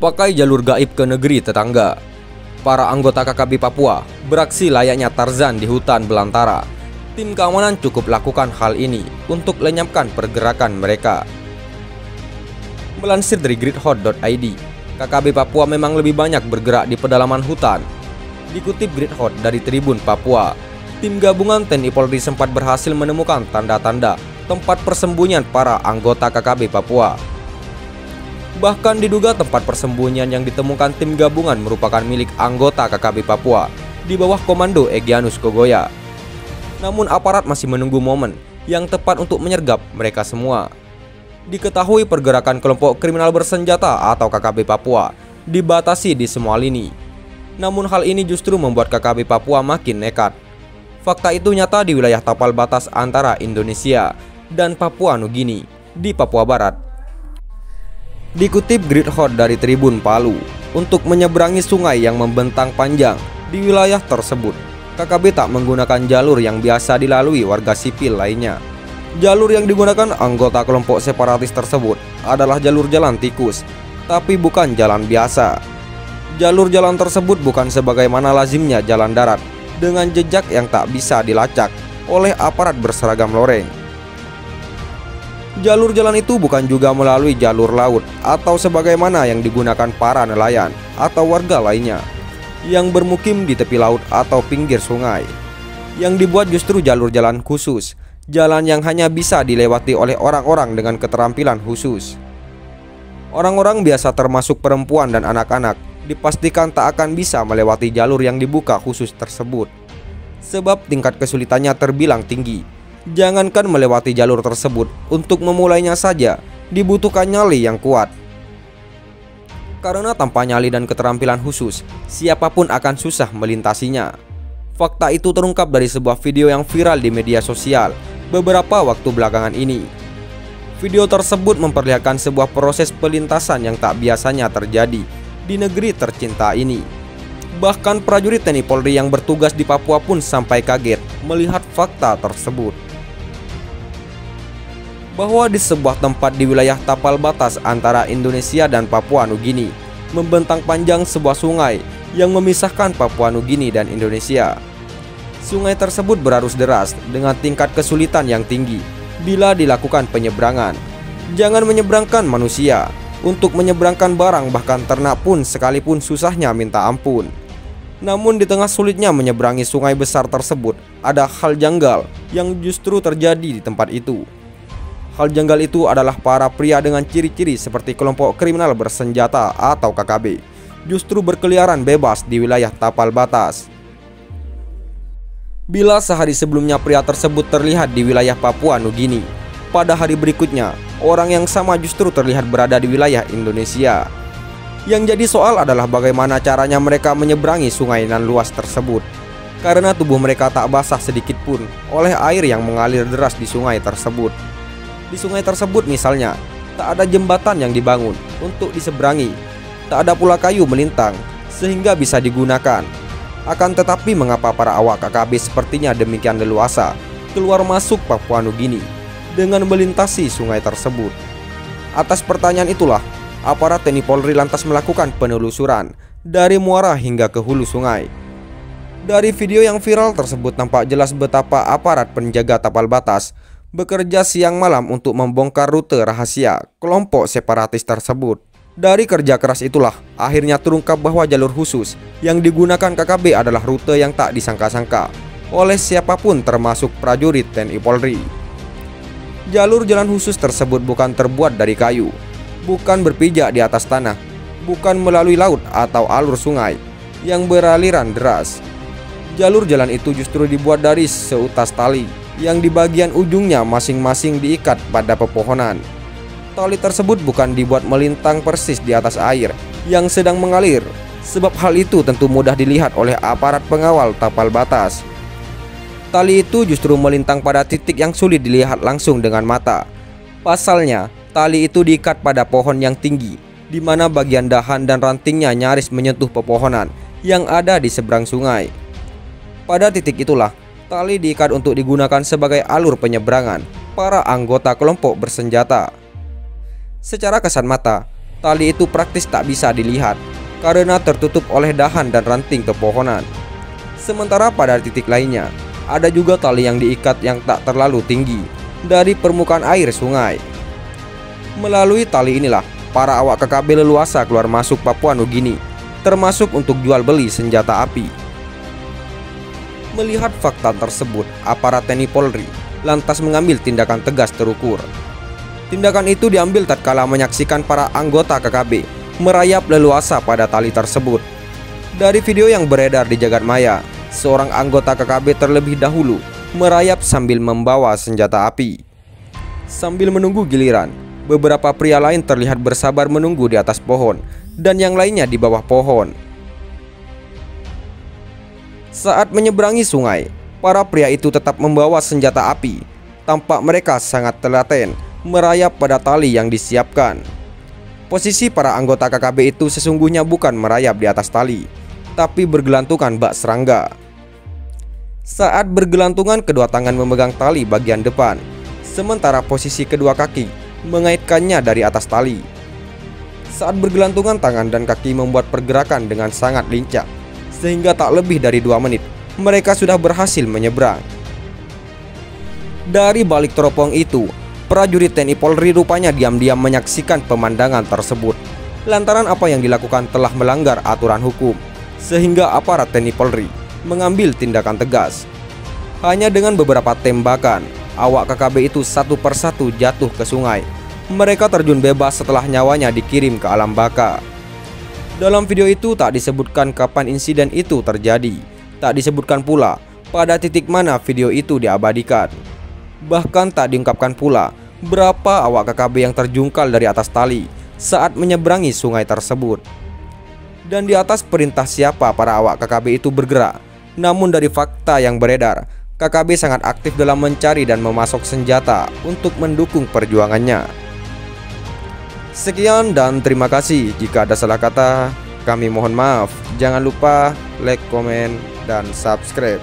pakai jalur gaib ke negeri tetangga. Para anggota KKB Papua beraksi layaknya Tarzan di hutan belantara. Tim keamanan cukup lakukan hal ini untuk lenyapkan pergerakan mereka. Melansir dari gridhot.id, KKB Papua memang lebih banyak bergerak di pedalaman hutan. Dikutip Gridhot dari Tribun Papua, tim gabungan TNI Polri sempat berhasil menemukan tanda-tanda tempat persembunyian para anggota KKB Papua. Bahkan diduga tempat persembunyian yang ditemukan tim gabungan merupakan milik anggota KKB Papua di bawah komando Egyanus Kogoya. Namun aparat masih menunggu momen yang tepat untuk menyergap mereka semua. Diketahui pergerakan kelompok kriminal bersenjata atau KKB Papua dibatasi di semua lini. Namun hal ini justru membuat KKB Papua makin nekat. Fakta itu nyata di wilayah tapal batas antara Indonesia dan Papua Nugini di Papua Barat. Dikutip Gridhot dari Tribun Palu, untuk menyeberangi sungai yang membentang panjang di wilayah tersebut, KKB tak menggunakan jalur yang biasa dilalui warga sipil lainnya. Jalur yang digunakan anggota kelompok separatis tersebut adalah jalur jalan tikus, tapi bukan jalan biasa. Jalur jalan tersebut bukan sebagaimana lazimnya jalan darat, dengan jejak yang tak bisa dilacak oleh aparat berseragam loreng. Jalur jalan itu bukan juga melalui jalur laut atau sebagaimana yang digunakan para nelayan atau warga lainnya yang bermukim di tepi laut atau pinggir sungai. Yang dibuat justru jalur jalan khusus, jalan yang hanya bisa dilewati oleh orang-orang dengan keterampilan khusus. Orang-orang biasa termasuk perempuan dan anak-anak dipastikan tak akan bisa melewati jalur yang dibuka khusus tersebut, sebab tingkat kesulitannya terbilang tinggi. Jangankan melewati jalur tersebut, untuk memulainya saja dibutuhkan nyali yang kuat. Karena tanpa nyali dan keterampilan khusus, siapapun akan susah melintasinya. Fakta itu terungkap dari sebuah video yang viral di media sosial beberapa waktu belakangan ini. Video tersebut memperlihatkan sebuah proses pelintasan yang tak biasanya terjadi di negeri tercinta ini. Bahkan prajurit TNI Polri yang bertugas di Papua pun sampai kaget melihat fakta tersebut. Bahwa di sebuah tempat di wilayah tapal batas antara Indonesia dan Papua Nugini, membentang panjang sebuah sungai yang memisahkan Papua Nugini dan Indonesia. Sungai tersebut berarus deras dengan tingkat kesulitan yang tinggi bila dilakukan penyeberangan. Jangan menyeberangkan manusia, untuk menyeberangkan barang bahkan ternak pun sekalipun susahnya minta ampun. Namun di tengah sulitnya menyeberangi sungai besar tersebut, ada hal janggal yang justru terjadi di tempat itu. Hal janggal itu adalah para pria dengan ciri-ciri seperti kelompok kriminal bersenjata atau KKB justru berkeliaran bebas di wilayah tapal batas. Bila sehari sebelumnya pria tersebut terlihat di wilayah Papua Nugini, pada hari berikutnya orang yang sama justru terlihat berada di wilayah Indonesia. Yang jadi soal adalah bagaimana caranya mereka menyeberangi sungai nan luas tersebut, karena tubuh mereka tak basah sedikit pun oleh air yang mengalir deras di sungai tersebut. Di sungai tersebut misalnya, tak ada jembatan yang dibangun untuk diseberangi, tak ada pula kayu melintang sehingga bisa digunakan. Akan tetapi mengapa para awak KKB sepertinya demikian leluasa keluar masuk Papua Nugini dengan melintasi sungai tersebut? Atas pertanyaan itulah, aparat TNI Polri lantas melakukan penelusuran dari muara hingga ke hulu sungai. Dari video yang viral tersebut tampak jelas betapa aparat penjaga tapal batas bekerja siang malam untuk membongkar rute rahasia kelompok separatis tersebut. Dari kerja keras itulah akhirnya terungkap bahwa jalur khusus yang digunakan KKB adalah rute yang tak disangka-sangka oleh siapapun termasuk prajurit TNI Polri. Jalur jalan khusus tersebut bukan terbuat dari kayu, bukan berpijak di atas tanah, bukan melalui laut atau alur sungai yang beraliran deras. Jalur jalan itu justru dibuat dari seutas tali yang di bagian ujungnya masing-masing diikat pada pepohonan. Tali tersebut bukan dibuat melintang persis di atas air yang sedang mengalir, sebab hal itu tentu mudah dilihat oleh aparat pengawal tapal batas. Tali itu justru melintang pada titik yang sulit dilihat langsung dengan mata. Pasalnya, tali itu diikat pada pohon yang tinggi, di mana bagian dahan dan rantingnya nyaris menyentuh pepohonan yang ada di seberang sungai. Pada titik itulah, tali diikat untuk digunakan sebagai alur penyeberangan para anggota kelompok bersenjata. Secara kasat mata, tali itu praktis tak bisa dilihat karena tertutup oleh dahan dan ranting pepohonan. Sementara pada titik lainnya, ada juga tali yang diikat yang tak terlalu tinggi dari permukaan air sungai. Melalui tali inilah para awak KKB leluasa keluar masuk Papua Nugini, termasuk untuk jual beli senjata api. Melihat fakta tersebut, aparat TNI Polri lantas mengambil tindakan tegas terukur. Tindakan itu diambil tatkala menyaksikan para anggota KKB merayap leluasa pada tali tersebut. Dari video yang beredar di jagat maya, seorang anggota KKB terlebih dahulu merayap sambil membawa senjata api. Sambil menunggu giliran, beberapa pria lain terlihat bersabar menunggu di atas pohon dan yang lainnya di bawah pohon. Saat menyeberangi sungai, para pria itu tetap membawa senjata api. Tampak mereka sangat telaten merayap pada tali yang disiapkan. Posisi para anggota KKB itu sesungguhnya bukan merayap di atas tali, tapi bergelantungan bak serangga. Saat bergelantungan, kedua tangan memegang tali bagian depan, sementara posisi kedua kaki mengaitkannya dari atas tali. Saat bergelantungan, tangan dan kaki membuat pergerakan dengan sangat lincah, sehingga tak lebih dari 2 menit mereka sudah berhasil menyeberang. Dari balik teropong itu, prajurit TNI Polri rupanya diam-diam menyaksikan pemandangan tersebut. Lantaran apa yang dilakukan telah melanggar aturan hukum, sehingga aparat TNI Polri mengambil tindakan tegas. Hanya dengan beberapa tembakan, awak KKB itu satu persatu jatuh ke sungai. Mereka terjun bebas setelah nyawanya dikirim ke alam baka. Dalam video itu tak disebutkan kapan insiden itu terjadi. Tak disebutkan pula pada titik mana video itu diabadikan. Bahkan tak diungkapkan pula berapa awak KKB yang terjungkal dari atas tali saat menyeberangi sungai tersebut. Dan di atas perintah siapa para awak KKB itu bergerak. Namun dari fakta yang beredar, KKB sangat aktif dalam mencari dan memasok senjata untuk mendukung perjuangannya. Sekian dan terima kasih. Jika ada salah kata, kami mohon maaf. Jangan lupa like, komen, dan subscribe.